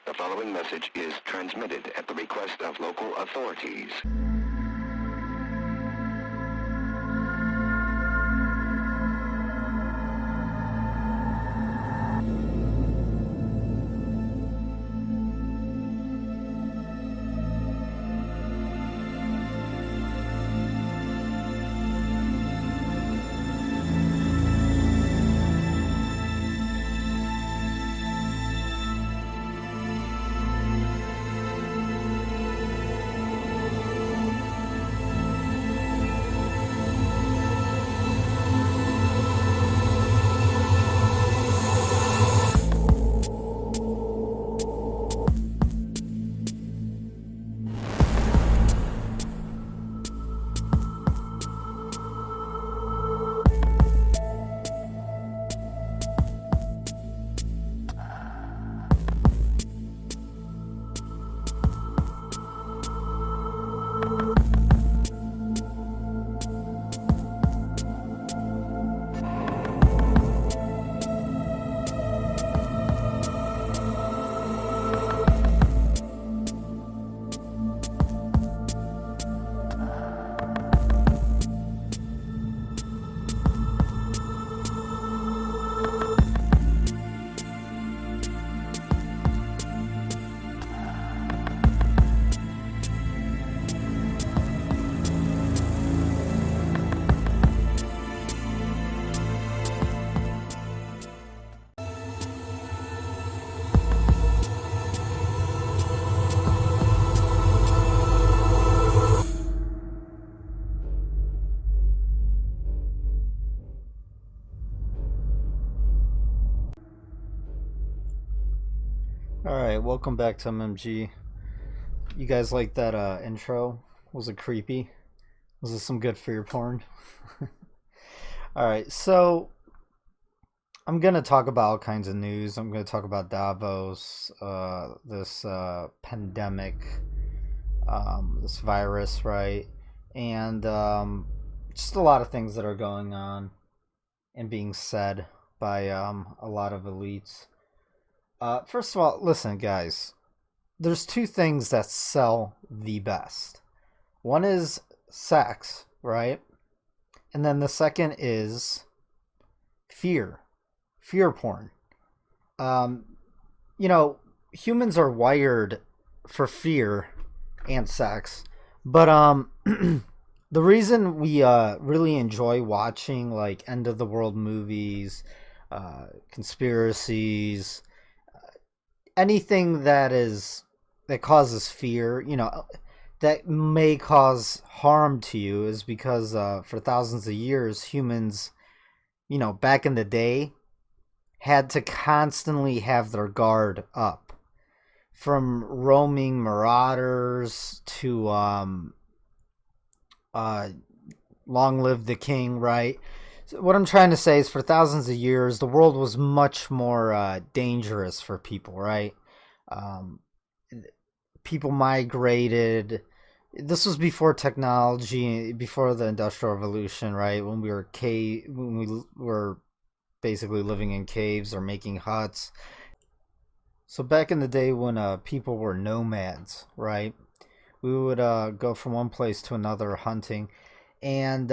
The following message is transmitted at the request of local authorities. Alright, welcome back to MMG. You guys like that intro? Was it creepy? Was it some good fear porn? Alright, so I'm going to talk about all kinds of news. I'm going to talk about Davos, this pandemic, this virus, right? And just a lot of things that are going on and being said by a lot of elites. First of all, listen, guys. There's two things that sell the best. One is sex, right? And then the second is fear porn. Humans are wired for fear and sex, but the reason we really enjoy watching like end of the world movies, conspiracies, anything that causes fear, that may cause harm to you, is because for thousands of years humans, back in the day, had to constantly have their guard up, from roaming marauders to long live the king, right? So what I'm trying to say is, for thousands of years, the world was much more dangerous for people, right? Um, People migrated. This was before technology, before the Industrial Revolution, right? When we were basically living in caves or making huts. So back in the day when people were nomads, right? We would go from one place to another hunting, and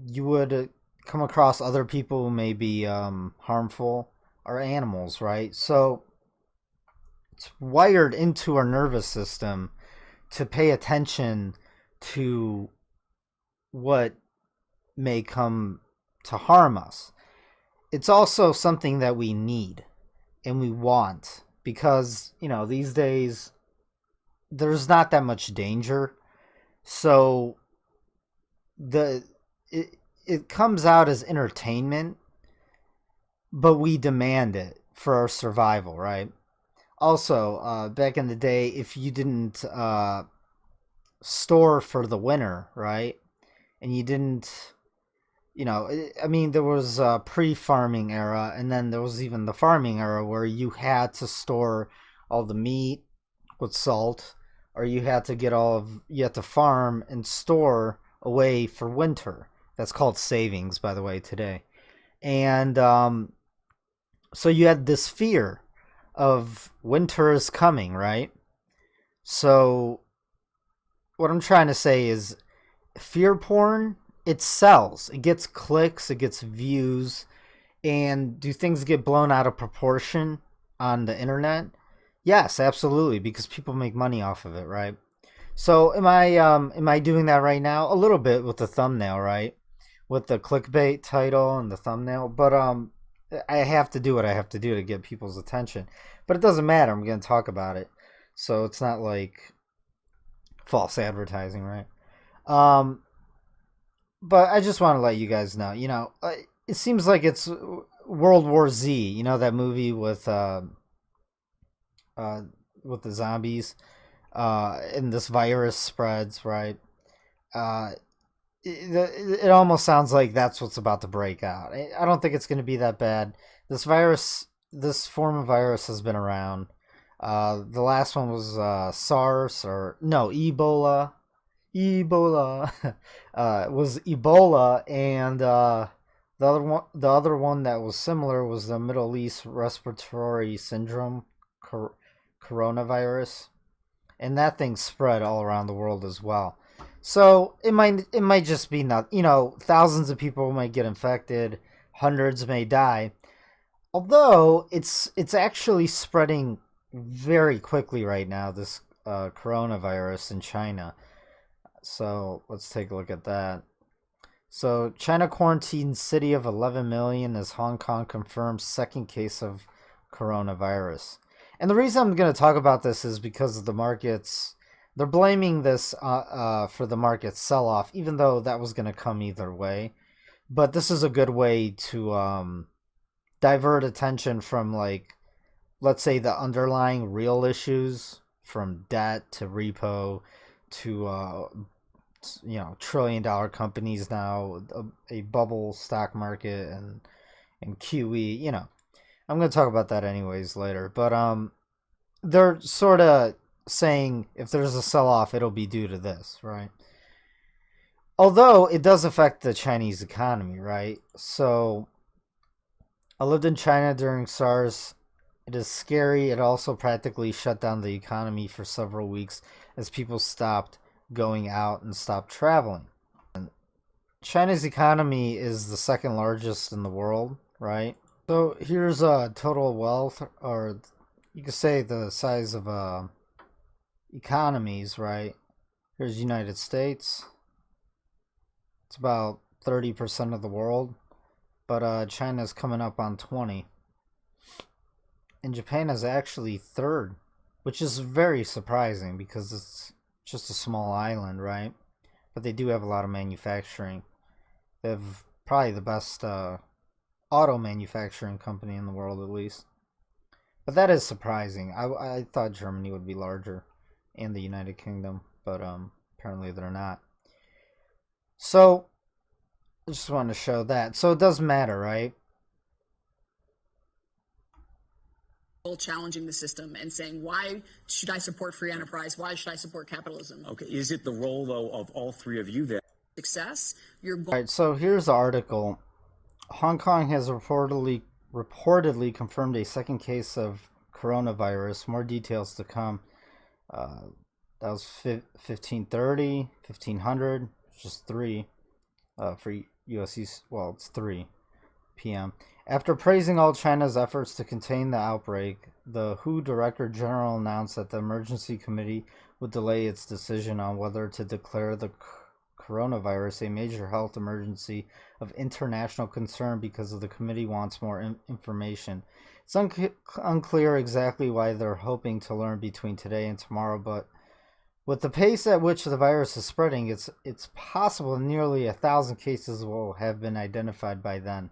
you would come across other people who may be harmful, or animals, right? So it's wired into our nervous system to pay attention to what may come to harm us. It's also something that we need and we want, because, these days there's not that much danger. So it comes out as entertainment, but we demand it for our survival, right? Also, back in the day, if you didn't store for the winter, right, and you didn't, there was a pre-farming era, and then there was even the farming era, where you had to store all the meat with salt, or you had to farm and store away for winter. That's called savings, by the way, today. And so you had this fear of winter is coming, right? So what I'm trying to say is fear porn, it sells. It gets clicks, it gets views, and do things get blown out of proportion on the internet? Yes, absolutely, because people make money off of it, right? So am I doing that right now? A little bit with the thumbnail, right? With the clickbait title and the thumbnail, but I have to do what I have to do to get people's attention. But it doesn't matter. I'm going to talk about it. So it's not like false advertising, right? Um but I just want to let you guys know, it seems like it's World War Z, that movie uh with the zombies and this virus spreads, right? Uh it almost sounds like that's what's about to break out. I don't think it's going to be that bad. This form of virus has been around. The last one was SARS, or no, Ebola. Ebola was Ebola, and the other one that was similar was the Middle East Respiratory Syndrome, coronavirus, and that thing spread all around the world as well. So it might just be not, thousands of people might get infected, hundreds may die. Although it's actually spreading very quickly right now, this coronavirus in China. So let's take a look at that. So China quarantines city of 11 million as Hong Kong confirms second case of coronavirus. And the reason I'm going to talk about this is because of the markets. They're blaming this for the market sell-off, even though that was going to come either way. But this is a good way to divert attention from, like, let's say, the underlying real issues, from debt to repo to trillion-dollar companies now, a bubble stock market, and QE. I'm going to talk about that anyways later. But they're sort of saying if there's a sell-off, it'll be due to this, right? Although it does affect the Chinese economy, right? So I lived in China during SARS. It is scary. It also practically shut down the economy for several weeks as people stopped going out and stopped traveling. China's economy is the second largest in the world, right? So here's total wealth, or you could say the size of economies, right? Here's United States. It's about 30% of the world, but China's coming up on 20. And Japan is actually third, which is very surprising because it's just a small island, right? But they do have a lot of manufacturing. They have probably the best auto manufacturing company in the world, at least. But that is surprising. I thought Germany would be larger, and the United Kingdom, but apparently they're not. So I just wanted to show that. So it does matter, right? Challenging the system and saying, why should I support free enterprise? Why should I support capitalism? Okay, is it the role, though, of all three of you that Success, you're going. All right, so here's the article. Hong Kong has reportedly confirmed a second case of coronavirus. More details to come. That was 1530, 1500, just 3 for USC. Well, it's 3 p.m. After praising all China's efforts to contain the outbreak, the WHO Director General announced that the emergency committee would delay its decision on whether to declare the coronavirus a major health emergency of international concern because the committee wants more information. It's unclear exactly why they're hoping to learn between today and tomorrow, but with the pace at which the virus is spreading, it's possible nearly 1,000 cases will have been identified by then.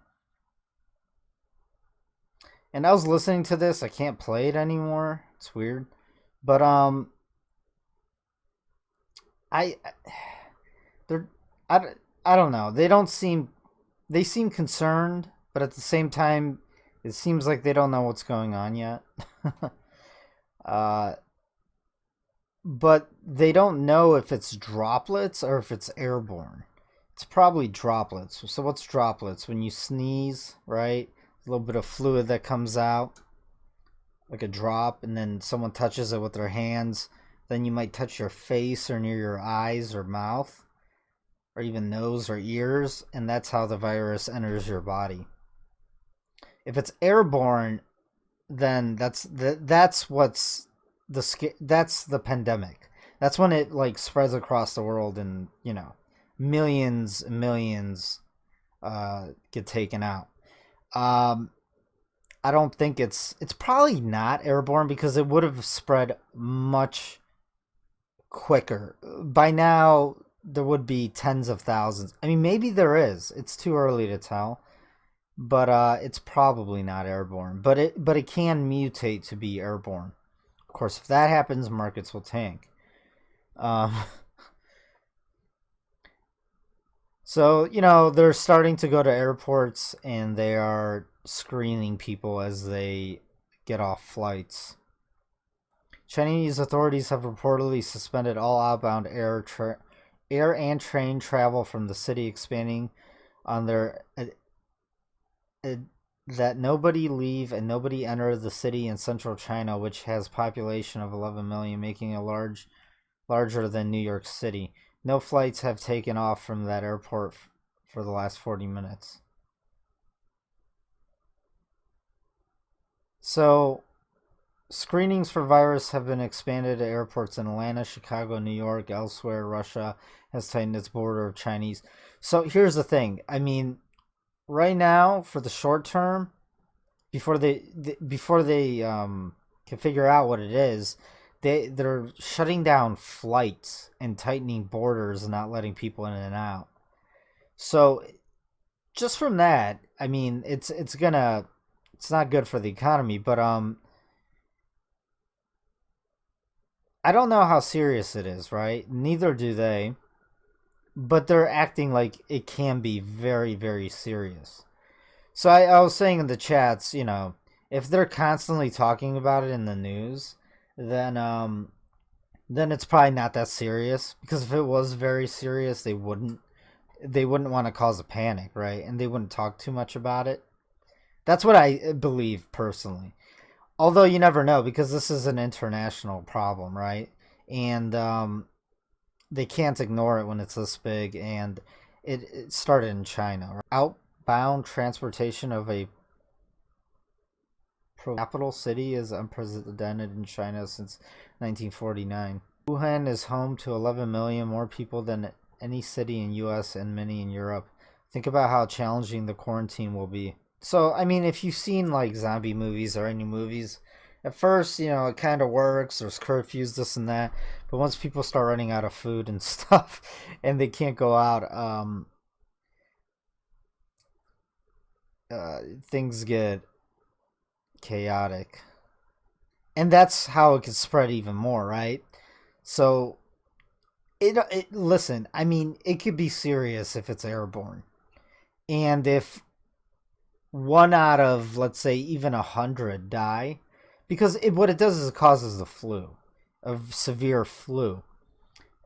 And I was listening to this. I can't play it anymore. It's weird, but I they're I don't know. They seem concerned, but at the same time, it seems like they don't know what's going on yet. But they don't know if it's droplets or if it's airborne. It's probably droplets. So what's droplets? When you sneeze, right? A little bit of fluid that comes out. like a drop, and then someone touches it with their hands, then you might touch your face or near your eyes or mouth or even nose or ears, and that's how the virus enters your body. If it's airborne, then that's what's that's the pandemic. That's when it like spreads across the world, and millions and millions get taken out. I don't think it's probably not airborne because it would have spread much quicker. By now there would be tens of thousands. I mean, maybe there is. It's too early to tell. But it's probably not airborne. But it can mutate to be airborne. Of course, if that happens, markets will tank. So, they're starting to go to airports and they are screening people as they get off flights. Chinese authorities have reportedly suspended all outbound air and train travel from the city, expanding on their that nobody leave and nobody enter the city in central China, which has population of 11 million, making it larger than New York City. No flights have taken off from that airport for the last 40 minutes. So, screenings for virus have been expanded to airports in Atlanta, Chicago, New York, elsewhere. Russia has tightened its border of Chinese. So here's the thing. I mean, right now, for the short term, before they can figure out what it is, they're shutting down flights and tightening borders and not letting people in and out. So just from that, I mean, it's not good for the economy, but I don't know how serious it is, right? Neither do they. But they're acting like it can be very, very serious. So I was saying in the chats, if they're constantly talking about it in the news, then it's probably not that serious. Because if it was very serious, they wouldn't want to cause a panic, right? And they wouldn't talk too much about it. That's what I believe personally. Although you never know, because this is an international problem, right? And they can't ignore it when it's this big, and it started in China. Outbound transportation of a capital city is unprecedented in China since 1949. Wuhan is home to 11 million more people than any city in US and many in Europe. Think about how challenging the quarantine will be. So, I mean, if you've seen like zombie movies or any movies, at first, it kind of works. There's curfews, this and that. But once people start running out of food and stuff and they can't go out, things get chaotic. And that's how it could spread even more, right? So, listen, I mean, it could be serious if it's airborne. And if one out of, let's say, even 100 die, because what it does is it causes the flu, a severe flu.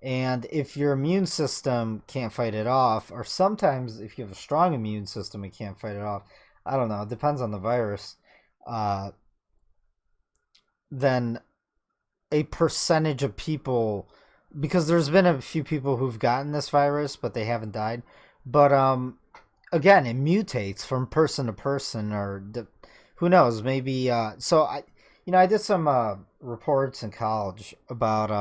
And if your immune system can't fight it off, or sometimes if you have a strong immune system, it can't fight it off. I don't know. It depends on the virus. Then a percentage of people, because there's been a few people who've gotten this virus, but they haven't died. But again, it mutates from person to person, or who knows? Maybe. So I did some reports in college about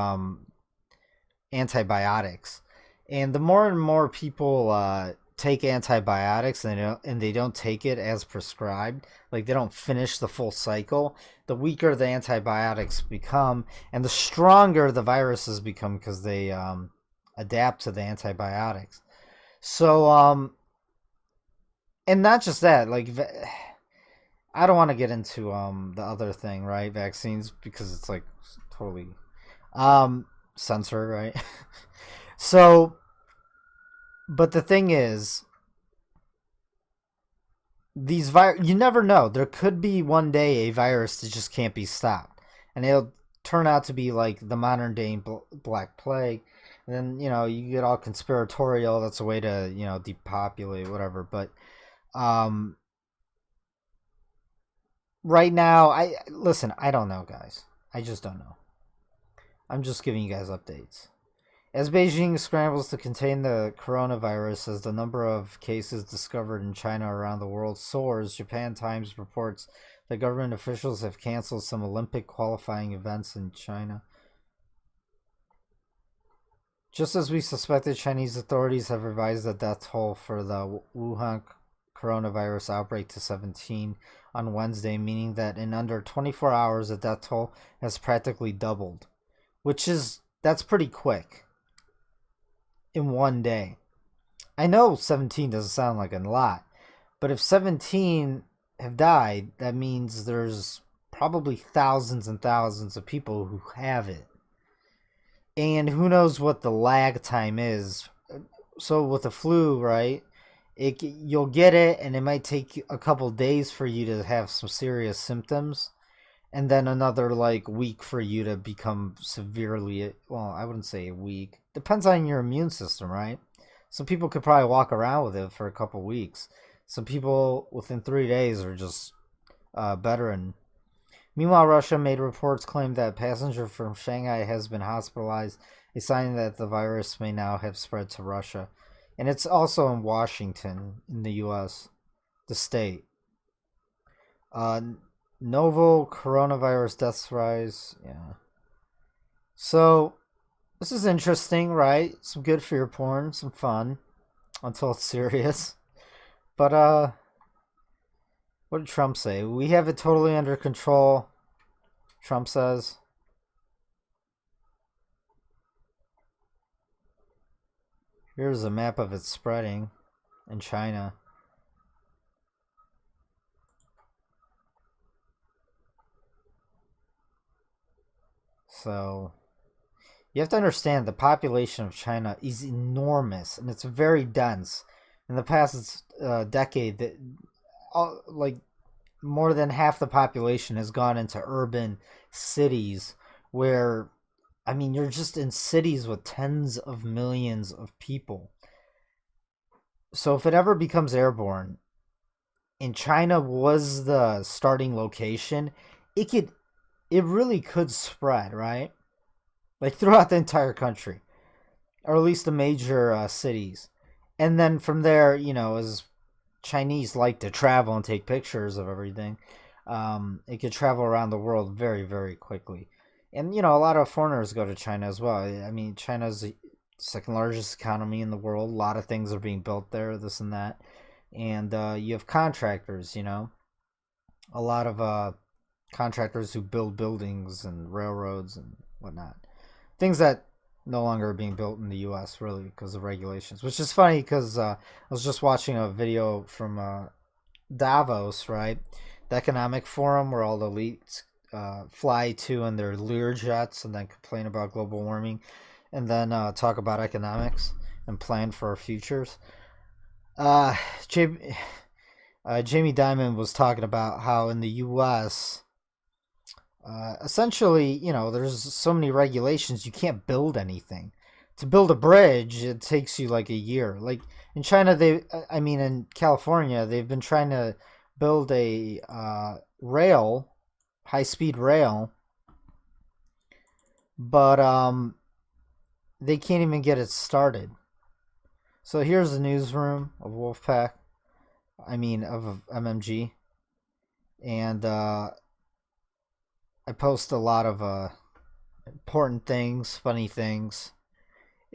antibiotics, and the more and more people take antibiotics and they don't take it as prescribed, like they don't finish the full cycle, the weaker the antibiotics become, and the stronger the viruses become because they adapt to the antibiotics. So and not just that, like I don't want to get into the other thing, right? Vaccines, because it's like totally censored, right? So, but the thing is, these you never know. There could be one day a virus that just can't be stopped, and it'll turn out to be like the modern day Black Plague. And then you get all conspiratorial. That's a way to depopulate whatever. But right now, I don't know, guys. I just don't know. I'm just giving you guys updates. As Beijing scrambles to contain the coronavirus as the number of cases discovered in China around the world soars, Japan Times reports that government officials have canceled some Olympic qualifying events in China. Just as we suspected, Chinese authorities have revised the death toll for the Wuhan coronavirus outbreak to 17 on Wednesday, meaning that in under 24 hours, the death toll has practically doubled, that's pretty quick in one day. I know 17 doesn't sound like a lot, but if 17 have died, that means there's probably thousands and thousands of people who have it. And who knows what the lag time is. So with the flu, right, you'll get it and it might take a couple days for you to have some serious symptoms, and then another like week for you to become severely, well, I wouldn't say a week. Depends on your immune system, right? Some people could probably walk around with it for a couple weeks. Some people within 3 days are just better. And meanwhile, Russia made reports claim that a passenger from Shanghai has been hospitalized, a sign that the virus may now have spread to Russia. And it's also in Washington, in the U.S., the state. Novel coronavirus deaths rise. Yeah. So, this is interesting, right? Some good fear porn, some fun, until it's serious. But, what did Trump say? We have it totally under control, Trump says. Here's a map of it spreading in China. So, you have to understand the population of China is enormous and it's very dense. In the past decade, like more than half the population has gone into urban cities where, I mean, you're just in cities with tens of millions of people. So if it ever becomes airborne, and China was the starting location, it really could spread, right? Like throughout the entire country, or at least the major cities. And then from there, as Chinese like to travel and take pictures of everything, it could travel around the world very, very quickly. And, a lot of foreigners go to China as well. I mean, China's the second largest economy in the world. A lot of things are being built there, this and that. And you have contractors, a lot of contractors who build buildings and railroads and whatnot. Things that no longer are being built in the U.S., really, because of regulations. Which is funny because I was just watching a video from Davos, right? The economic forum where all the elites fly to in their Lear jets and then complain about global warming and then talk about economics and plan for our futures. Jamie Dimon was talking about how in the U.S., essentially, there's so many regulations, you can't build anything. To build a bridge, it takes you like a year. Like in China, in California, they've been trying to build a high-speed rail, but they can't even get it started. So here's the newsroom of Wolfpack, of MMG, and I post a lot of important things, funny things.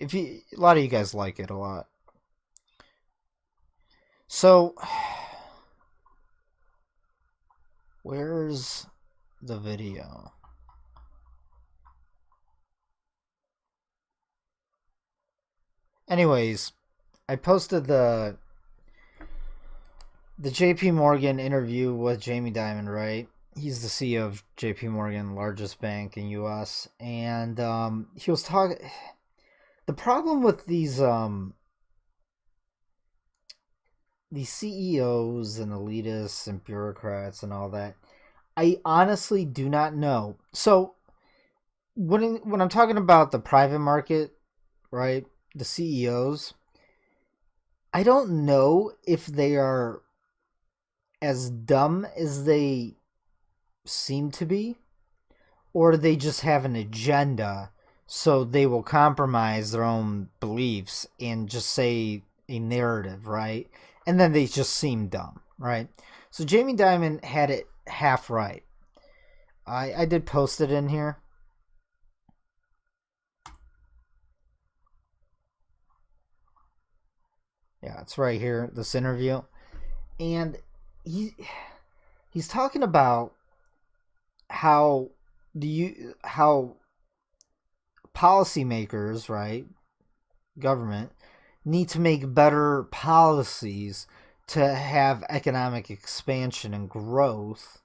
A lot of you guys like it a lot. So, where's the video? Anyways, I posted the JP Morgan interview with Jamie Dimon, right? He's the CEO of JP Morgan, largest bank in U.S. And he was talking. The problem with these CEOs and elitists and bureaucrats and all that, I honestly do not know. So when I'm talking about the private market, right, the CEOs, I don't know if they are as dumb as they seem to be, or they just have an agenda, so they will compromise their own beliefs and just say a narrative, right? And then they just seem dumb, right? So Jamie Dimon had it half right. I did post it in here. Yeah, it's right here, this interview. And he's talking about how how policymakers, right, government, need to make better policies to have economic expansion and growth.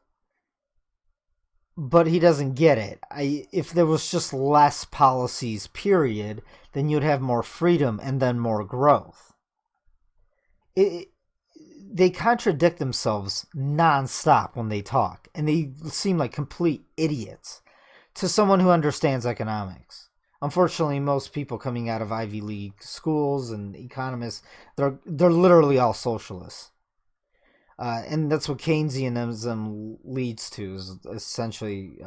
But he doesn't get it. If there was just less policies, period, then you'd have more freedom and then more growth. They contradict themselves nonstop when they talk, and they seem like complete idiots to someone who understands economics. Unfortunately, most people coming out of Ivy League schools and economists, they're literally all socialists. And that's what Keynesianism leads to, is essentially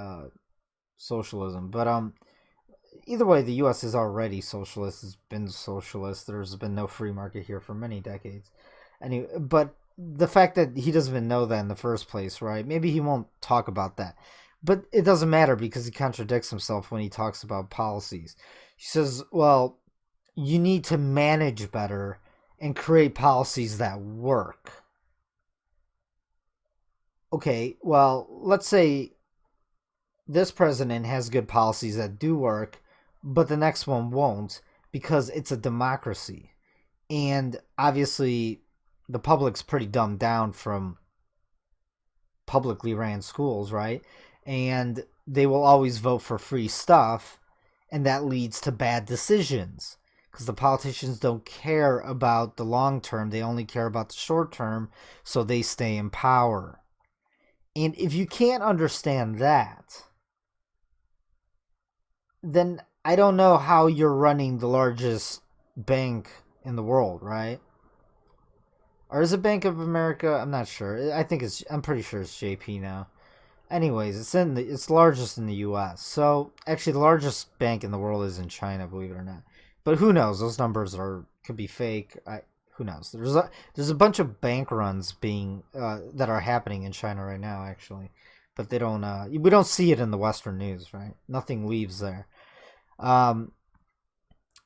socialism. But either way, the U.S. is already socialist. It's been socialist. There's been no free market here for many decades. Anyway, but the fact that he doesn't even know that in the first place, right? Maybe he won't talk about that. But it doesn't matter because he contradicts himself when he talks about policies. He says, well, you need to manage better and create policies that work. Okay, well, let's say this president has good policies that do work, but the next one won't because it's a democracy. And obviously, the public's pretty dumbed down from publicly ran schools, right? And they will always vote for free stuff, and that leads to bad decisions because the politicians don't care about the long term. They only care about the short term, so they stay in power. And if you can't understand that, then I don't know how you're running the largest bank in the world, right? Or is it Bank of America? I'm not sure. I'm pretty sure it's JP now. Anyways, it's largest in the U.S. So actually, the largest bank in the world is in China, believe it or not. But who knows? Those numbers could be fake. Who knows? There's a bunch of bank runs being that are happening in China right now, actually, but we don't see it in the Western news, right? Nothing leaves there.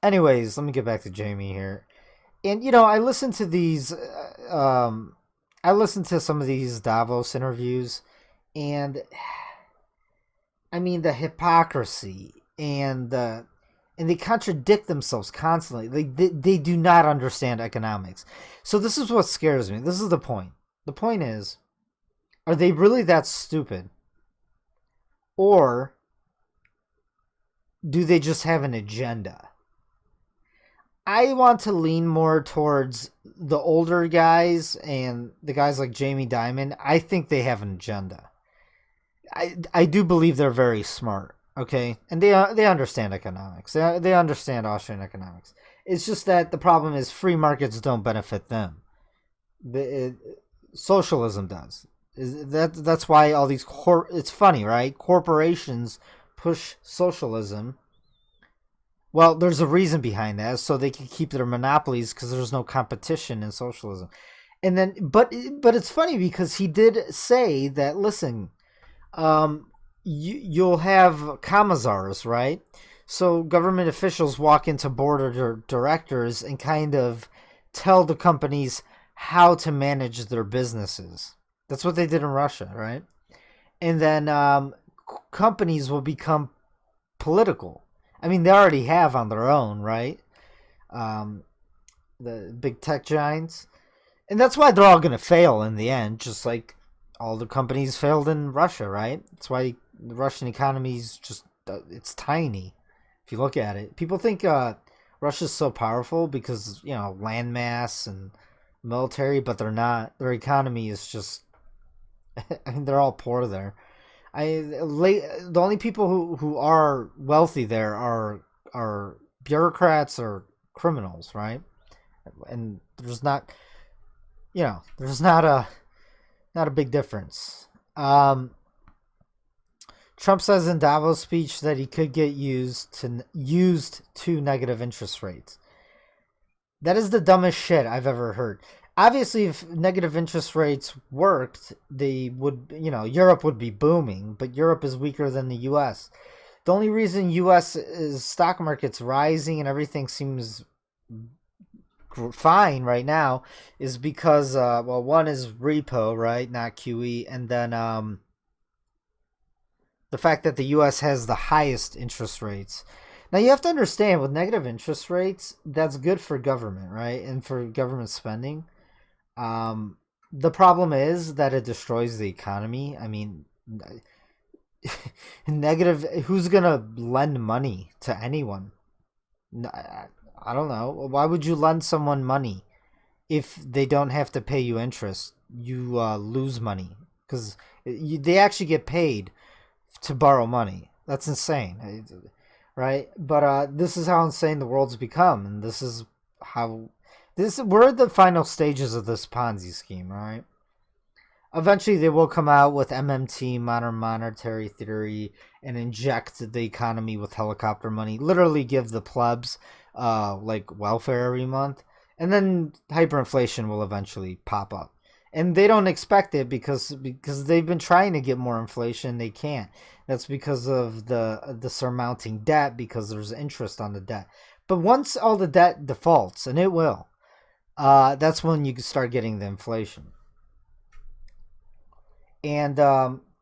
Anyways, let me get back to Jamie here, and I listened to these. I listened to some of these Davos interviews, and I mean the hypocrisy and they contradict themselves constantly. They do not understand economics. So this is what scares me. This is the point. The point is, are they really that stupid? Or do they just have an agenda? I want to lean more towards the older guys and the guys like Jamie Dimon. I think they have an agenda. I do believe they're very smart. Okay, and they understand economics. They understand Austrian economics. It's just that the problem is free markets don't benefit them. Socialism does. That's why all these it's funny, right? Corporations push socialism. Well, there's a reason behind that, so they can keep their monopolies because there's no competition in socialism. And then, but it's funny because he did say that. Listen, you'll have commissars, right? So government officials walk into board of directors and kind of tell the companies how to manage their businesses. That's what they did in Russia, right? And then companies will become political. I mean, they already have on their own, right? The big tech giants. And that's why they're all going to fail in the end, just like all the companies failed in Russia, right? That's why the Russian economy is just, it's tiny. If you look at it, people think Russia's so powerful because, landmass and military, but they're not. Their economy is just, I mean, they're all poor there. The only people who are wealthy there are bureaucrats or criminals, right? And there's not a big difference. Trump says in Davos speech that he could get used to negative interest rates. That is the dumbest shit I've ever heard. Obviously, if negative interest rates worked, they would, Europe would be booming, but Europe is weaker than the U.S. The only reason U.S. stock market's rising and everything seems fine right now is because, one is repo, right, not QE, and then the fact that the U.S. has the highest interest rates. Now, you have to understand, with negative interest rates, that's good for government, right, and for government spending. The problem is that it destroys the economy. I mean, negative. Who's gonna lend money to anyone? I don't know. Why would you lend someone money if they don't have to pay you interest? You lose money because they actually get paid to borrow money. That's insane, right? But this is how insane the world's become, and this is how. We're at the final stages of this Ponzi scheme, right? Eventually, they will come out with MMT, modern monetary theory, and inject the economy with helicopter money. Literally, give the plebs like welfare every month, and then hyperinflation will eventually pop up. And they don't expect it because they've been trying to get more inflation. They can't. That's because of the surmounting debt, because there's interest on the debt. But once all the debt defaults, and it will. That's when you start getting the inflation. And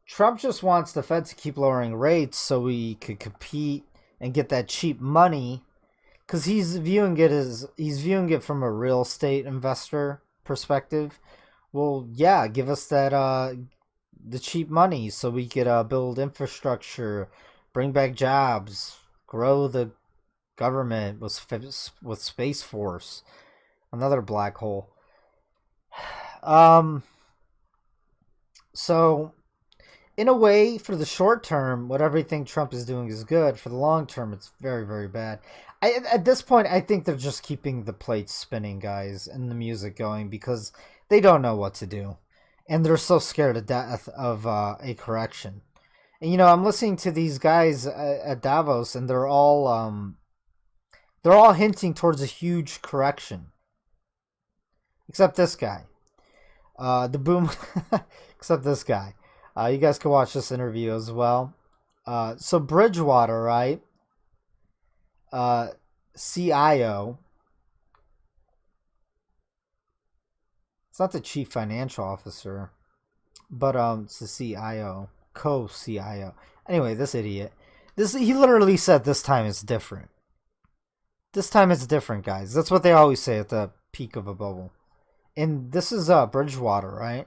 Trump just wants the Fed to keep lowering rates so we could compete and get that cheap money, because he's viewing it from a real estate investor perspective. Well, yeah, give us that the cheap money so we could build infrastructure, bring back jobs, grow the government with Space Force. Another black hole. So, in a way, for the short term, what everything Trump is doing is good. For the long term, it's very, very bad. At this point, I think they're just keeping the plates spinning, guys, and the music going, because they don't know what to do. And they're so scared to death of a correction. And, I'm listening to these guys at Davos, and they're all hinting towards a huge correction. Except this guy. The boom. Except this guy. You guys can watch this interview as well. So Bridgewater, right? CIO. It's not the chief financial officer, but it's the CIO, co-CIO. Anyway, this idiot. He literally said this time it's different. This time it's different, guys. That's what they always say at the peak of a bubble. And this is Bridgewater, right?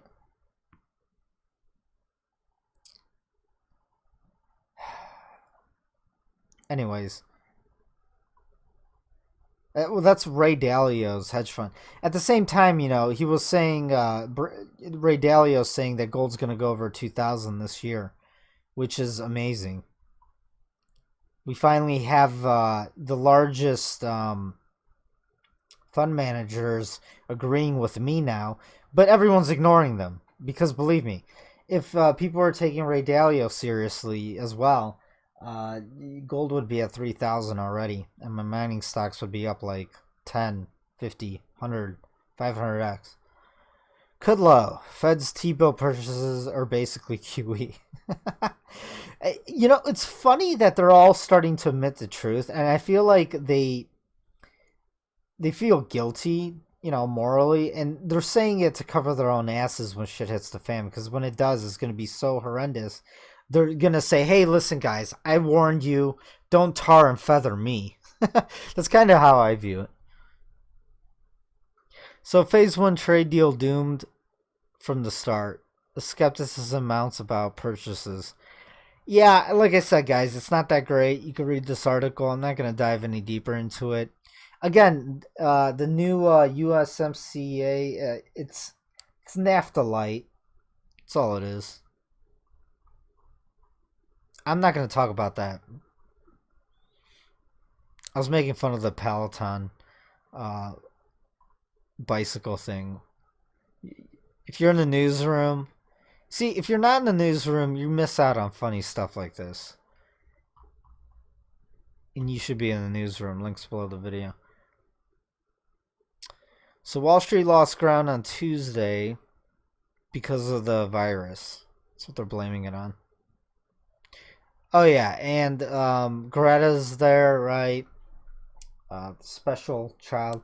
Anyways. Well, that's Ray Dalio's hedge fund. At the same time, he was saying, Ray Dalio's saying that gold's going to go over 2,000 this year, which is amazing. We finally have the largest fund managers agreeing with me now, but everyone's ignoring them because, believe me, if people are taking Ray Dalio seriously as well, gold would be at 3,000 already, and my mining stocks would be up like 10, 50, 100, 500x. Kudlow, Fed's T-bill purchases are basically QE. It's funny that they're all starting to admit the truth, and I feel like they feel guilty, morally, and they're saying it to cover their own asses when shit hits the fan, because when it does, it's going to be so horrendous. They're going to say, hey, listen, guys, I warned you, don't tar and feather me. That's kind of how I view it. So phase 1 trade deal doomed from the start. The skepticism mounts about purchases. Yeah, like I said, guys, it's not that great. You can read this article. I'm not going to dive any deeper into it. Again, the new USMCA, it's NAFTA light. That's all it is. I'm not going to talk about that. I was making fun of the Peloton bicycle thing. If you're in the newsroom, See, if you're not in the newsroom, you miss out on funny stuff like this. And you should be in the newsroom. Links below the video. So Wall Street lost ground on Tuesday because of the virus. That's what they're blaming it on. Oh yeah, and Greta's there, right? Special child.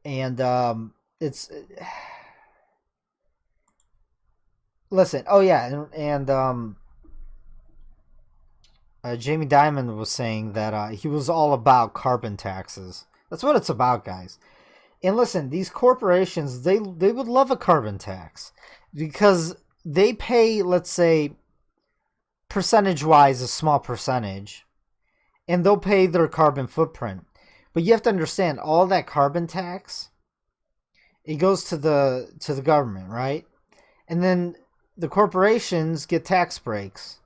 And it's... Listen, oh yeah, and Jamie Dimon was saying that he was all about carbon taxes. That's what it's about, guys. And listen, these corporations, they would love a carbon tax because they pay, let's say, percentage-wise, a small percentage, and they'll pay their carbon footprint. But you have to understand, all that carbon tax, it goes to the government, right? And then the corporations get tax breaks,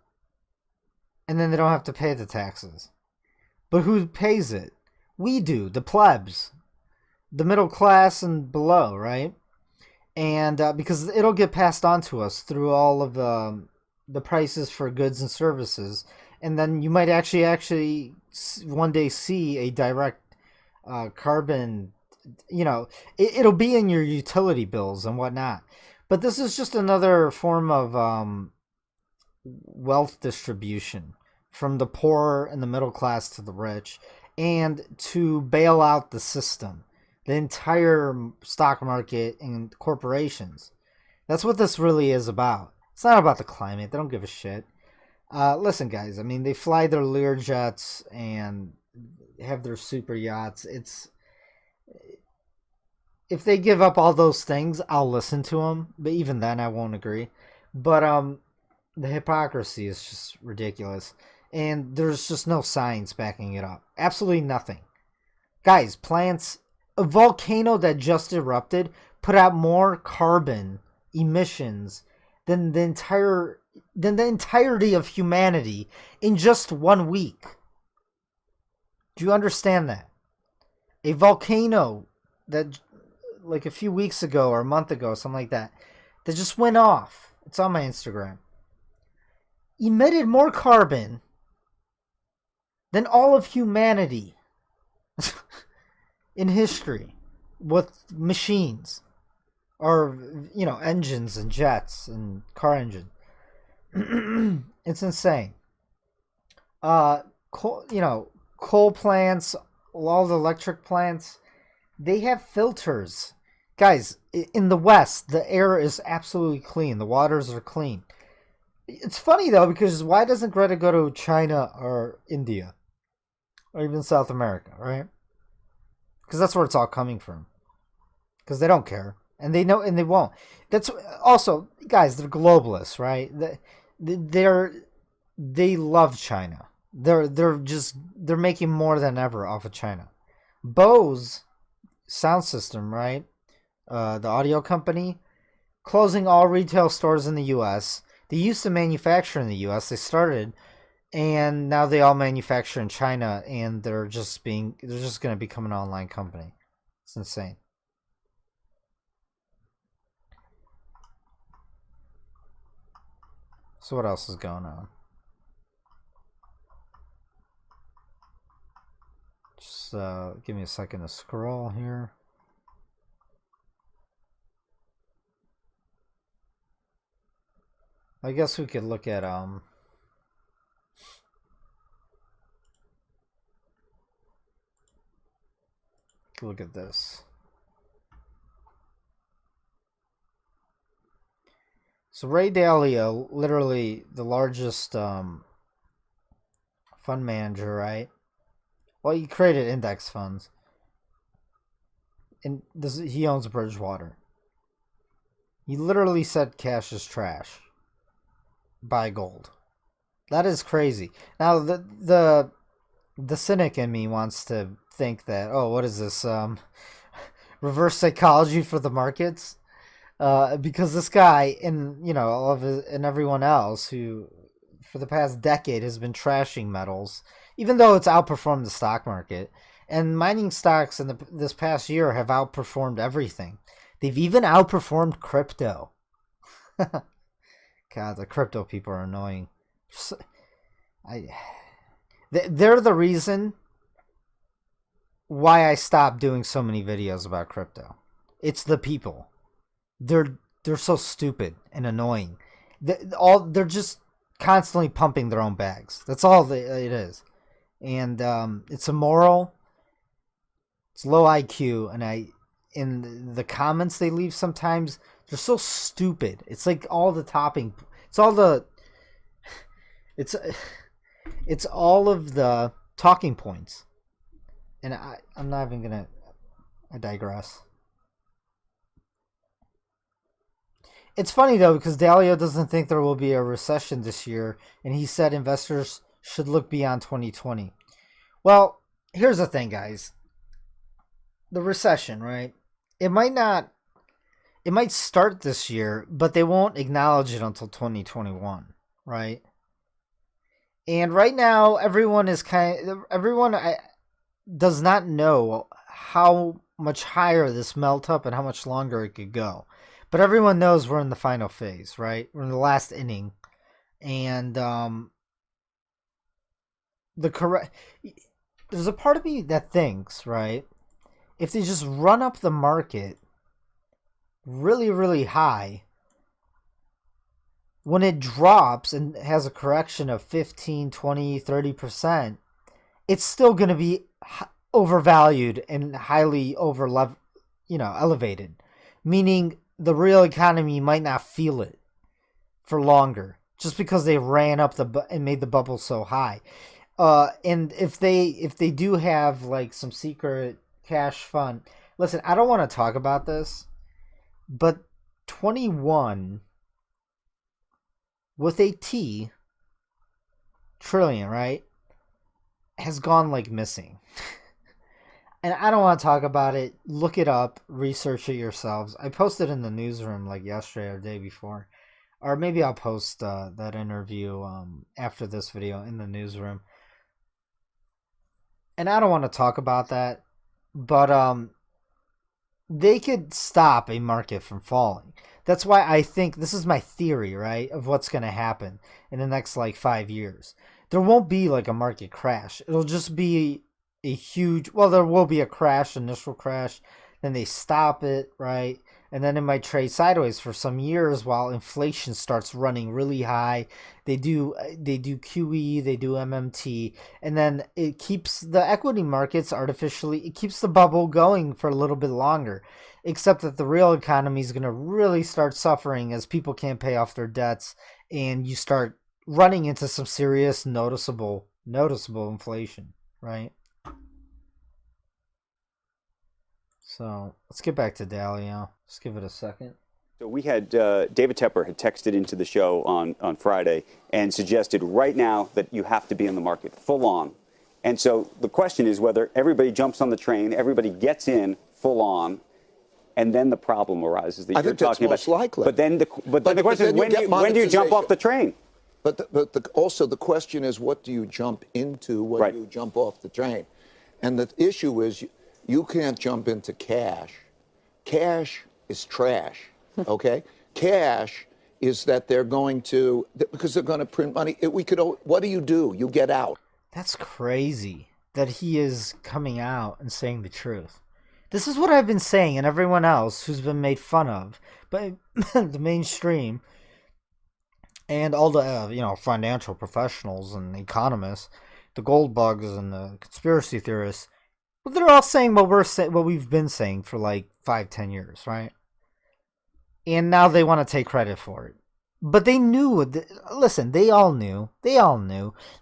and then they don't have to pay the taxes. But who pays it? We do, the plebs, the middle class and below, right? And because it'll get passed on to us through all of the prices for goods and services, and then you might actually one day see a direct carbon, it'll be in your utility bills and whatnot. But this is just another form of wealth distribution from the poor and the middle class to the rich, and to bail out the system, the entire stock market and corporations. That's what this really is about. It's not about the climate. They don't give a shit. Listen, guys, I mean, they fly their Lear jets and have their super yachts. If they give up all those things, I'll listen to them. But even then, I won't agree. But the hypocrisy is just ridiculous. And there's just no science backing it up. Absolutely nothing. Guys, plants... A volcano that just erupted put out more carbon emissions than the entirety of humanity in just 1 week. Do you understand that? A volcano that, like a few weeks ago or a month ago, something like that just went off. It's on my Instagram. Emitted more carbon than all of humanity in history with machines or engines and jets and car engine. It's insane. Coal plants, all the electric plants, they have filters. Guys, in the West, the air is absolutely clean. The waters are clean. It's funny though, because why doesn't Greta go to China or India or even South America, right? Because that's where it's all coming from. Because they don't care. And they know, and they won't. That's also, guys, they're globalists, right? They love China. They're making more than ever off of China. Bose sound system, right? The audio company, closing all retail stores in the U.S. They used to manufacture in the U.S. They started, and now they all manufacture in China, and they're just going to become an online company. It's insane. So what else is going on? Just give me a second to scroll here. I guess we could look at look at this. So Ray Dalio, literally the largest fund manager, right? Well, he created index funds, and he owns Bridgewater. He literally said cash is trash. Buy gold. That is crazy. Now the cynic in me wants to think that, oh, what is this, reverse psychology for the markets? Because this guy and everyone else who for the past decade has been trashing metals, even though it's outperformed the stock market, and mining stocks in this past year have outperformed everything. They've even outperformed crypto. God, the crypto people are annoying. They're the reason why I stopped doing so many videos about crypto. It's the people. They're so stupid and annoying. They're just constantly pumping their own bags. That's all it is. And it's immoral. It's low IQ, and in the comments they leave sometimes, they're so stupid. It's like all the topping. It's all of the talking points. And I'm not even gonna. I digress. It's funny though, because Dalio doesn't think there will be a recession this year, and he said investors should look beyond 2020. Well, here's the thing, guys. The recession, right? It might start this year, but they won't acknowledge it until 2021, right? And right now, everyone does not know how much higher this melt up and how much longer it could go. But everyone knows we're in the final phase, right? We're in the last inning. And there's a part of me that thinks, right, if they just run up the market really, really high, when it drops and has a correction of 15, 20, 30%, it's still going to be overvalued and highly elevated. Meaning the real economy might not feel it for longer just because they ran up and made the bubble so high. And if they do have like some secret cash fund, listen, I don't want to talk about this, but 21 with a T trillion, right, has gone like missing. And I don't want to talk about it. Look it up. Research it yourselves. I posted in the newsroom like yesterday or the day before. Or maybe I'll post that interview after this video in the newsroom. And I don't want to talk about that. But they could stop a market from falling. That's why I think, this is my theory, right, of what's going to happen in the next like 5 years. There won't be like a market crash. It'll just be a huge, well, there will be a crash, initial crash, then they stop it, right? And then it might trade sideways for some years while inflation starts running really high. They do QE, they do MMT, and then it keeps the equity markets it keeps the bubble going for a little bit longer. Except that the real economy is going to really start suffering as people can't pay off their debts, and you start running into some serious noticeable inflation, right? So let's get back to Dalio. Just give it a second. So we had David Tepper had texted into the show on Friday and suggested right now that you have to be in the market full on. And so the question is whether everybody jumps on the train, everybody gets in full on, and then the problem arises that you're talking about. I think that's most likely. But then the question is when do you jump off the train? But also the question is, what do you jump into when you jump off the train? And the issue is you can't jump into cash. Cash is trash, okay? Cash is that they're going to, because they're going to print money. What do? You get out. That's crazy that he is coming out and saying the truth. This is what I've been saying, and everyone else who's been made fun of by the mainstream and all the financial professionals and economists, the gold bugs and the conspiracy theorists. But they're all saying what we've been saying for like 5-10 years, right? And now they want to take credit for it. But they knew. Listen, they all knew. They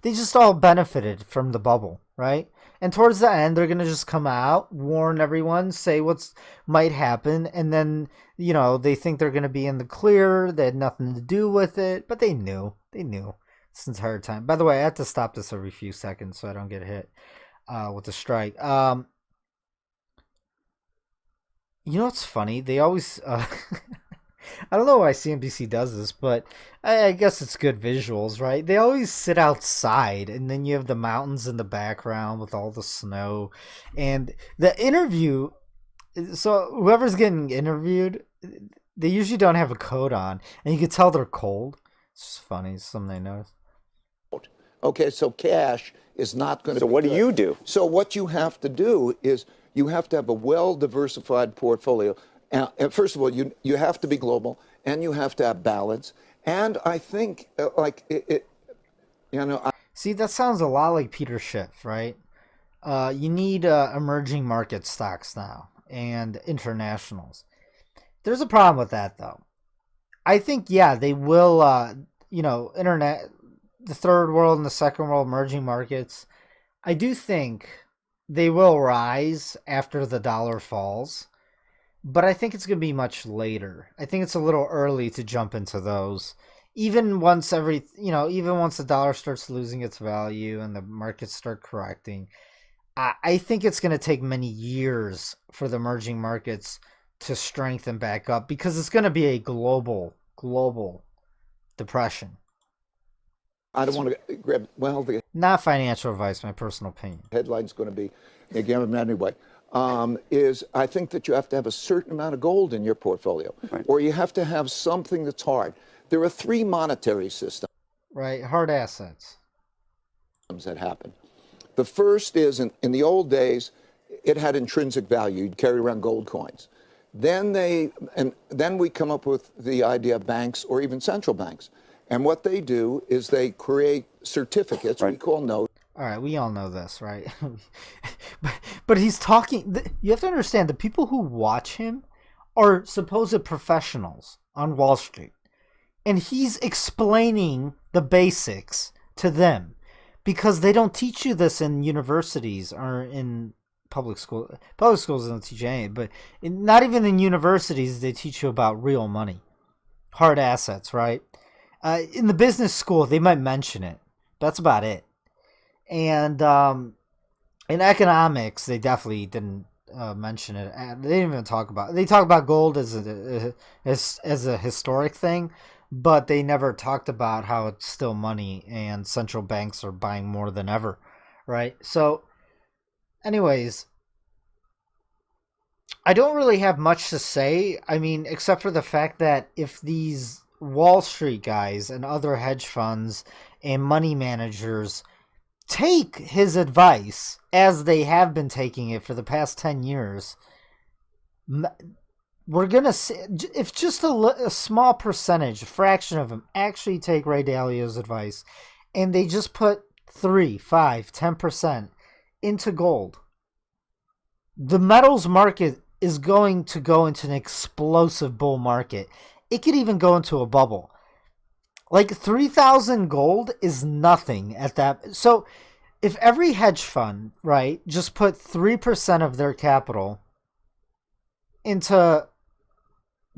just all benefited from the bubble, right? And towards the end, they're going to just come out, warn everyone, say what might happen. And then, they think they're going to be in the clear. They had nothing to do with it. But they knew. This entire time. By the way, I have to stop this every few seconds so I don't get hit with the strike. What's funny? They always... I don't know why CNBC does this, but I guess it's good visuals, right? They always sit outside, and then you have the mountains in the background with all the snow. And the interview, so whoever's getting interviewed, they usually don't have a coat on, and you can tell they're cold. It's just funny. It's something they notice. Okay, so cash is not going to. So what do you do? So what you have to do is you have to have a well-diversified portfolio. And first of all, you have to be global, and you have to have balance. And I think, See, that sounds a lot like Peter Schiff, right? You need emerging market stocks now and internationals. There's a problem with that, though. I think, yeah, they will, the third world and the second world emerging markets, I do think they will rise after the dollar falls, but I think it's going to be much later. I think it's a little early to jump into those. Even once the dollar starts losing its value and the markets start correcting, I think it's going to take many years for the emerging markets to strengthen back up because it's going to be a global depression. I don't want to grab, Not financial advice, my personal opinion. Headline's going to be, again, anyway, is I think that you have to have a certain amount of gold in your portfolio, or you have to have something that's hard. There are 3 monetary systems. Right, hard assets. That happen. The first is, in the old days, it had intrinsic value. You'd carry around gold coins. Then we come up with the idea of banks or even central banks. And what they do is they create certificates, we call notes. All right, we all know this, right? but he's talking, you have to understand, the people who watch him are supposed professionals on Wall Street. And he's explaining the basics to them because they don't teach you this in universities or in public school. Public schools don't teach you anything, but not even in universities they teach you about real money, hard assets, right? In the business school, they might mention it. That's about it. And in economics, they definitely didn't mention it. They didn't even talk about it. They talk about gold as a historic thing, but they never talked about how it's still money and central banks are buying more than ever, right? So, anyways, I don't really have much to say. I mean, except for the fact that if these Wall Street guys and other hedge funds and money managers take his advice as they have been taking it for the past 10 years, we're going to see, if just a small percentage, a fraction of them actually take Ray Dalio's advice and they just put 3, 5, 10% into gold, the metals market is going to go into an explosive bull market. It could even go into a bubble. Like 3,000 gold is nothing at that. So if every hedge fund, right, just put 3% of their capital into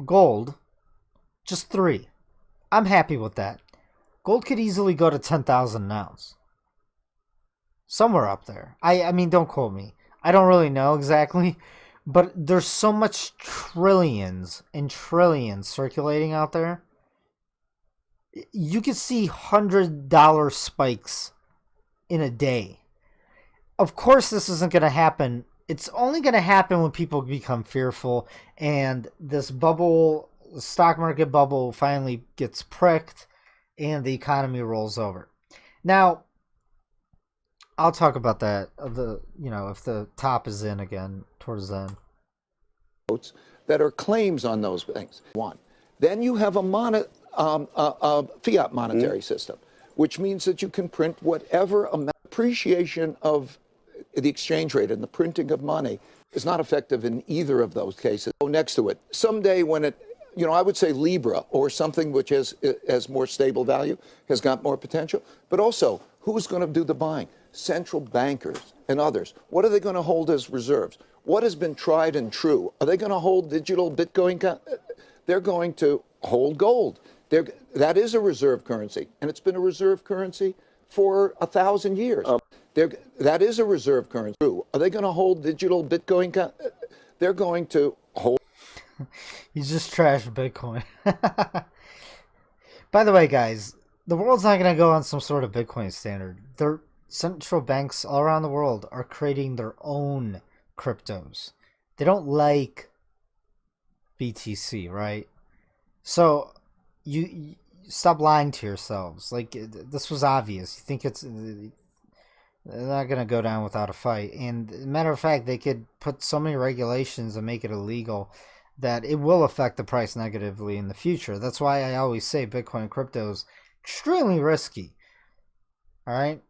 gold, just 3, I'm happy with that. Gold could easily go to 10,000 an ounce. Somewhere up there. I mean, don't quote me. I don't really know exactly. But there's so much trillions and trillions circulating out there. You could see $100 spikes in a day. Of course, this isn't going to happen. It's only going to happen when people become fearful and this bubble, the stock market bubble, finally gets pricked and the economy rolls over. Now, I'll talk about that. If the top is in again towards the end. That are claims on those things. One. Then you have a fiat monetary system, which means that you can print whatever amount. Appreciation of the exchange rate and the printing of money is not effective in either of those cases. Go next to it. Someday when it, I would say Libra or something which has more stable value, has got more potential. But also, who's going to do the buying? Central bankers and others. What are they going to hold as reserves? What has been tried and true? Are they going to hold digital Bitcoin? They're going to hold gold. That is a reserve currency, and it's been a reserve currency for 1,000 years. That is a reserve currency. Are they going to hold digital Bitcoin? They're going to hold. He's just trashed Bitcoin. By the way, guys, the world's not going to go on some sort of Bitcoin standard. Their central banks all around the world are creating their own cryptos. They don't like BTC, right? So stop lying to yourselves. Like, this was obvious. You think they're not going to go down without a fight. And matter of fact, they could put so many regulations and make it illegal that it will affect the price negatively in the future. That's why I always say Bitcoin and crypto is extremely risky. All right.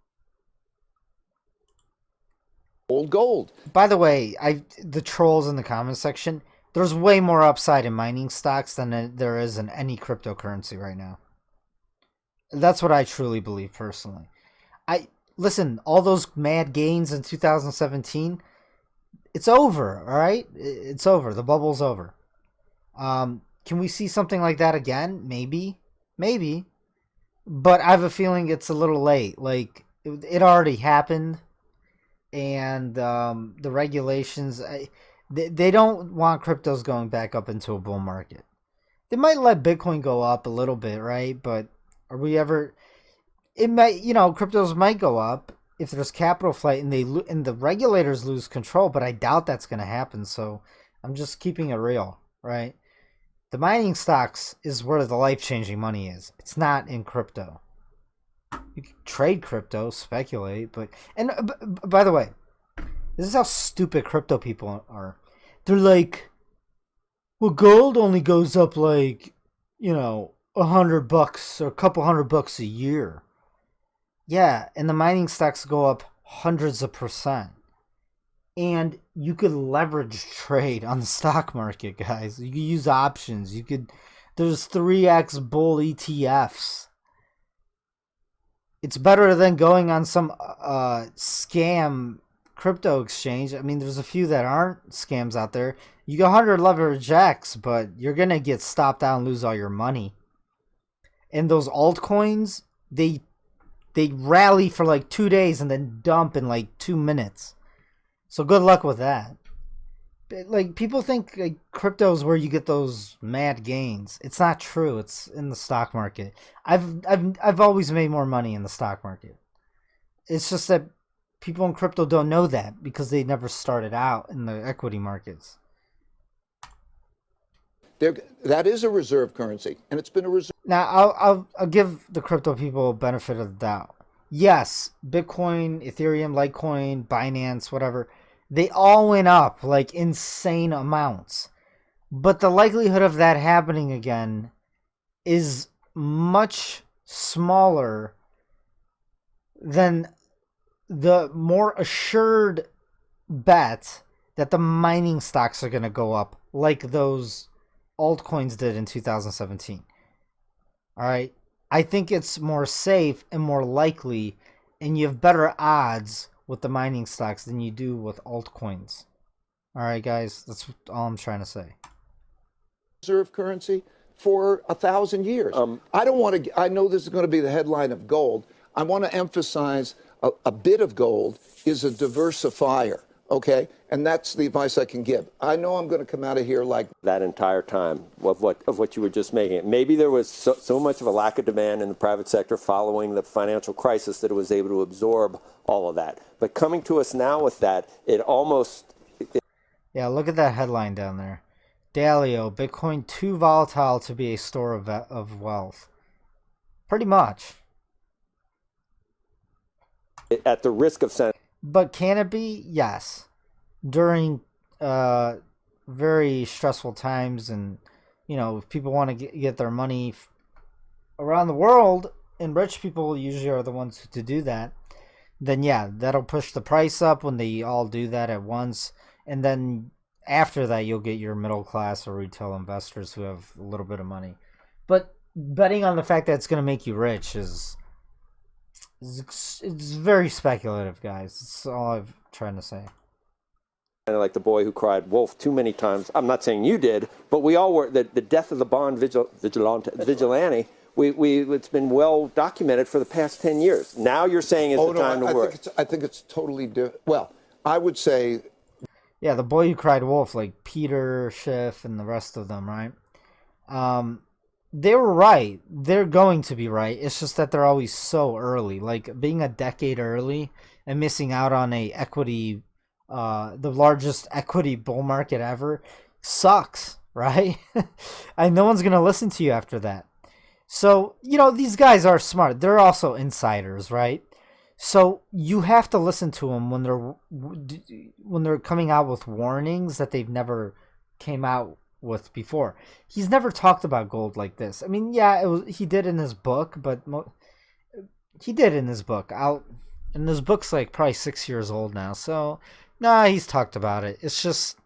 Gold. By the way, the trolls in the comment section, there's way more upside in mining stocks than there is in any cryptocurrency right now. That's what I truly believe personally. Listen, all those mad gains in 2017, it's over, all right? It's over. The bubble's over. Can we see something like that again? Maybe. But I have a feeling it's a little late. Like, it already happened. And the regulations, they don't want cryptos going back up into a bull market. They might let Bitcoin go up a little bit, right? But are we ever... It might, cryptos might go up if there's capital flight and the regulators lose control, but I doubt that's going to happen. So I'm just keeping it real, right? The mining stocks is where the life-changing money is. It's not in crypto. You can trade crypto, speculate, but... And by the way, this is how stupid crypto people are. They're like, well, gold only goes up like, $100 or a couple $100 a year. Yeah, and the mining stocks go up hundreds of %. And you could leverage trade on the stock market, guys. You could use options. There's 3x bull ETFs. It's better than going on some scam crypto exchange. I mean, there's a few that aren't scams out there. You get 100 leverage X, but you're going to get stopped out and lose all your money. And those altcoins, they rally for like 2 days and then dump in like 2 minutes. So good luck with that. Like, people think like crypto is where you get those mad gains. It's not true. It's in the stock market. I've always made more money in the stock market. It's just that people in crypto don't know that because they never started out in the equity markets. That is a reserve currency, and it's been a reserve. Now, I'll give the crypto people a benefit of the doubt. Yes, Bitcoin, Ethereum, Litecoin, Binance, whatever, they all went up like insane amounts. But the likelihood of that happening again is much smaller than the more assured bet that the mining stocks are going to go up like those altcoins did in 2017. All right. I think it's more safe and more likely, and you have better odds with the mining stocks than you do with altcoins. All right, guys, that's all I'm trying to say. Reserve currency for 1,000 years. I don't want to. I know this is going to be the headline of gold. I want to emphasize a bit of gold is a diversifier. Okay, and that's the advice I can give. I know I'm going to come out of here like that entire time of what you were just making. Maybe there was so much of a lack of demand in the private sector following the financial crisis that it was able to absorb all of that. But coming to us now with that, yeah, look at that headline down there. Dalio, Bitcoin too volatile to be a store of wealth. Pretty much. At the risk of saying. But can it be? Yes. During very stressful times, and if people want to get their money around the world, and rich people usually are the ones to do that, then yeah, that'll push the price up when they all do that at once. And then after that, you'll get your middle class or retail investors who have a little bit of money. But betting on the fact that it's going to make you rich is... It's very speculative, guys. That's all I'm trying to say. Kind of like the boy who cried wolf too many times. I'm not saying you did, but we all were. The death of the bond vigilante. It's been well documented for the past 10 years. Now you're saying is the time to work. I think it's totally different. Well, I would say. Yeah, the boy who cried wolf, like Peter Schiff and the rest of them, right? They were right. They're going to be right. It's just that they're always so early. Like being a decade early and missing out on a equity, the largest equity bull market ever, sucks, right? And no one's going to listen to you after that. So, you know, these guys are smart. They're also insiders, right? So you have to listen to them when they're coming out with warnings that they've never came out with before. He's never talked about gold like this. I mean, yeah, he did in his book, but he did in his book. And his book's like probably 6 years old now. So, nah, he's talked about it. It's just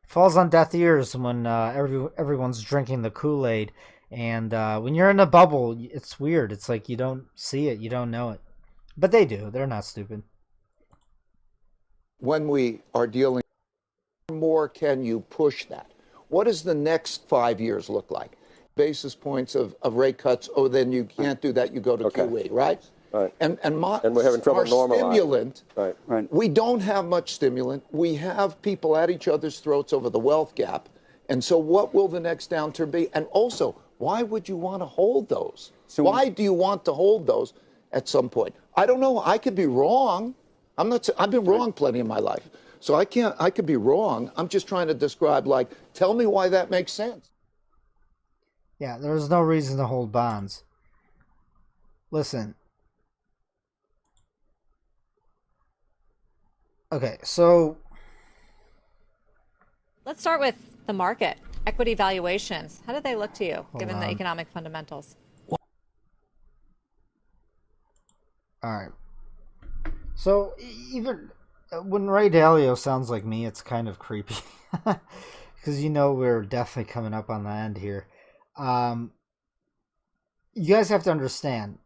falls on deaf ears when everyone's drinking the Kool-Aid. And when you're in a bubble, it's weird. It's like you don't see it, you don't know it. But they do. They're not stupid. When we are dealing, more can you push that? What does the next 5 years look like? Basis points of rate cuts, oh, then you can't do that, you go to QE, right? Right. And we're having trouble our normalizing. stimulant, Right. we don't have much stimulant. We have people at each other's throats over the wealth gap. And so what will the next downturn be? And also, why would you want to hold those? Why do you want to hold those at some point? I don't know. I could be wrong. I've been wrong plenty in my life. So I could be wrong. I'm just trying to describe, like, tell me why that makes sense. Yeah, there's no reason to hold bonds. Listen. Okay, so let's start with the market. Equity valuations. How do they look to you, given the on. economic fundamentals? All right. So even when Ray Dalio sounds like me, it's kind of creepy because you know we're definitely coming up on the end here. You guys have to understand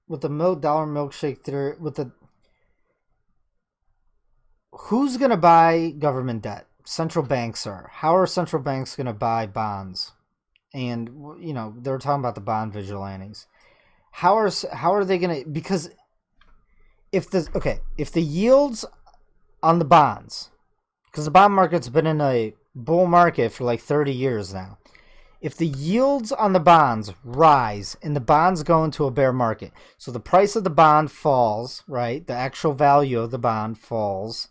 with the dollar milkshake theory, who's gonna buy government debt? Central banks are. How are central banks gonna buy bonds? And you know they're talking about the bond vigilantes. How are they gonna? Because if the yields on the bonds, because the bond market's been in a bull market for like 30 years now. If the yields on the bonds rise and the bonds go into a bear market, so the price of the bond falls, right? The actual value of the bond falls,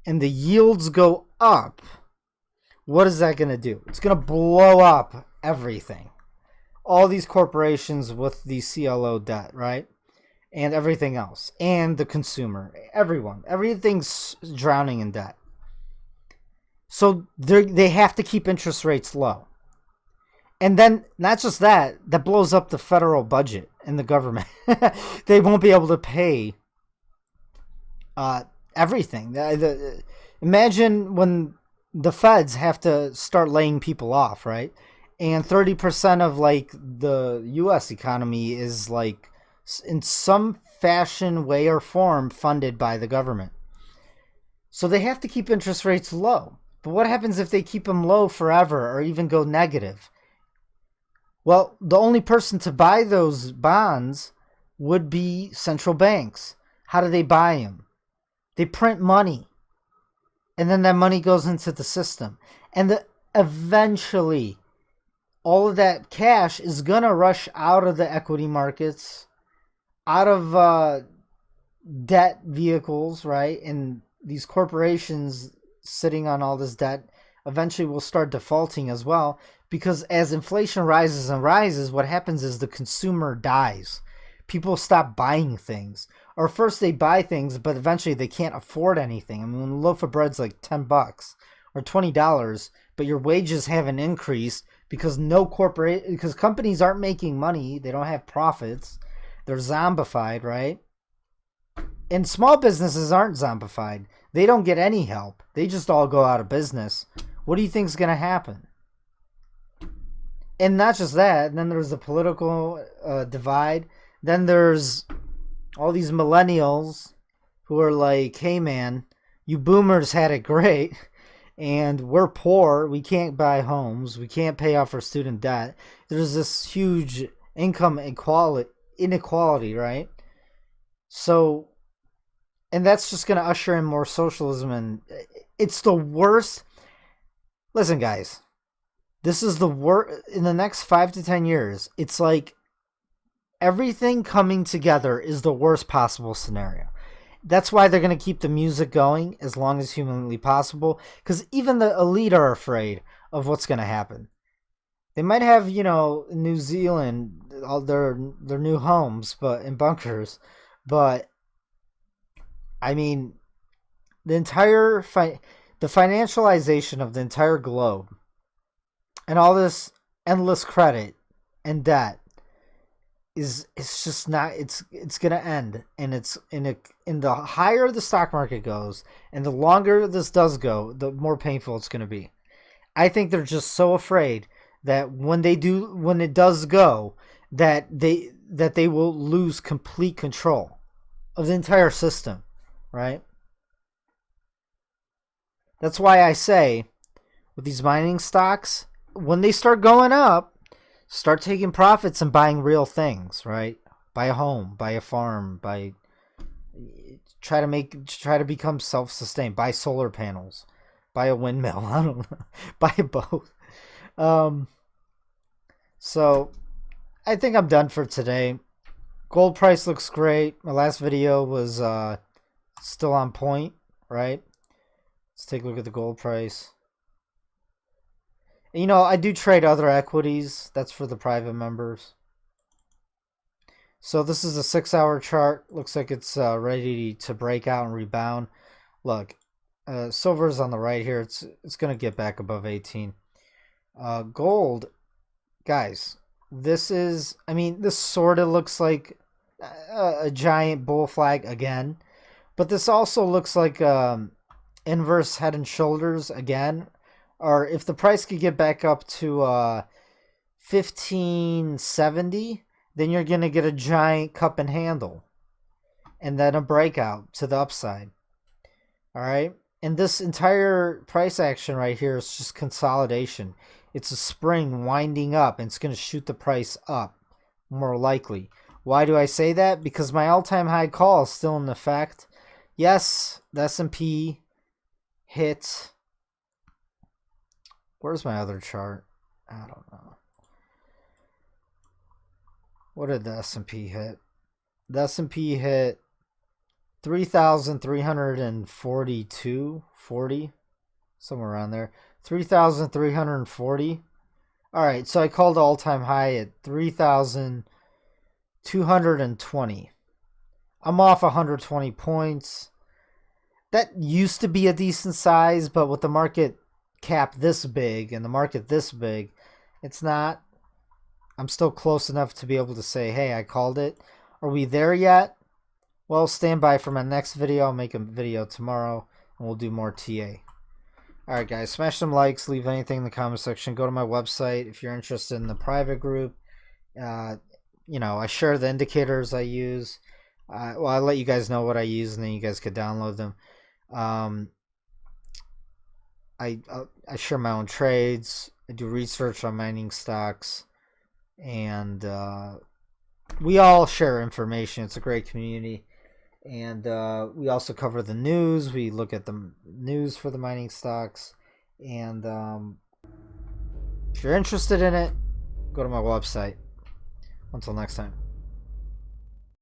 and the yields go up, what is that going to do? It's going to blow up everything. All these corporations with the CLO debt, right? And everything else. And the consumer. Everyone. Everything's drowning in debt. So they have to keep interest rates low. And then, not just that, that blows up the federal budget and the government. They won't be able to pay everything. Imagine when the feds have to start laying people off, right? And 30% of like the U.S. economy is like in some fashion, way, or form funded by the government. So they have to keep interest rates low. But what happens if they keep them low forever or even go negative? Well, the only person to buy those bonds would be central banks. How do they buy them? They print money. And then that money goes into the system. And eventually, all of that cash is going to rush out of the equity markets, out of debt vehicles, right? And these corporations sitting on all this debt eventually will start defaulting as well. Because as inflation rises and rises, what happens is the consumer dies. People stop buying things. Or first they buy things, but eventually they can't afford anything. I mean, when a loaf of bread's like $10 or $20, but your wages haven't increased because because companies aren't making money. They don't have profits. They're zombified, right? And small businesses aren't zombified. They don't get any help. They just all go out of business. What do you think is going to happen? And not just that, then there's the political divide. Then there's all these millennials who are like, hey man, you boomers had it great and we're poor. We can't buy homes. We can't pay off our student debt. There's this huge income inequality, right? So, and that's just going to usher in more socialism. And it's the worst. Listen, guys. This is the worst. In the next 5 to 10 years, it's like everything coming together is the worst possible scenario. That's why they're going to keep the music going as long as humanly possible, because even the elite are afraid of what's going to happen. They might have, you know, in New Zealand, all their new homes, but in bunkers. But I mean, the entire the financialization of the entire globe and all this endless credit and debt it's just not, it's gonna end, and it's in the higher the stock market goes and the longer this does go, the more painful it's gonna be. I think they're just so afraid that when it does go, that they will lose complete control of the entire system, right? That's why I say with these mining stocks, when they start going up, start taking profits and buying real things, right? Buy a home, buy a farm, try to become self-sustained, buy solar panels, buy a windmill, I don't know, buy a boat. So I think I'm done for today. Gold price looks great. My last video was still on point, right? Let's take a look at the gold price. You know, I do trade other equities. That's for the private members. So this is a 6-hour chart. Looks like it's ready to break out and rebound. Look, silver's on the right here. It's going to get back above 18. Gold, guys, this is, I mean, this sort of looks like a giant bull flag again. But this also looks like inverse head and shoulders again. Or if the price could get back up to 1570, then you're going to get a giant cup and handle. And then a breakout to the upside. Alright? And this entire price action right here is just consolidation. It's a spring winding up, and it's going to shoot the price up, more likely. Why do I say that? Because my all-time high call is still in effect. Yes, the S&P hit... Where's my other chart? I don't know. What did the S&P hit? The S&P hit 3,342.40, somewhere around there. 3,340. All right, so I called all-time high at 3,220. I'm off 120 points. That used to be a decent size, but with the market cap this big and the market this big, it's not. I'm still close enough to be able to say, hey, I called it. Are we there yet? Well, stand by for my next video. I'll make a video tomorrow and we'll do more TA. Alright guys, smash some likes, leave anything in the comment section, go to my website if you're interested in the private group. You know, I share the indicators I use. Well, I let you guys know what I use, and then you guys could download them. I share my own trades. I do research on mining stocks, and we all share information. It's a great community, and we also cover the news. We look at the news for the mining stocks, and if you're interested in it, go to my website. Until next time.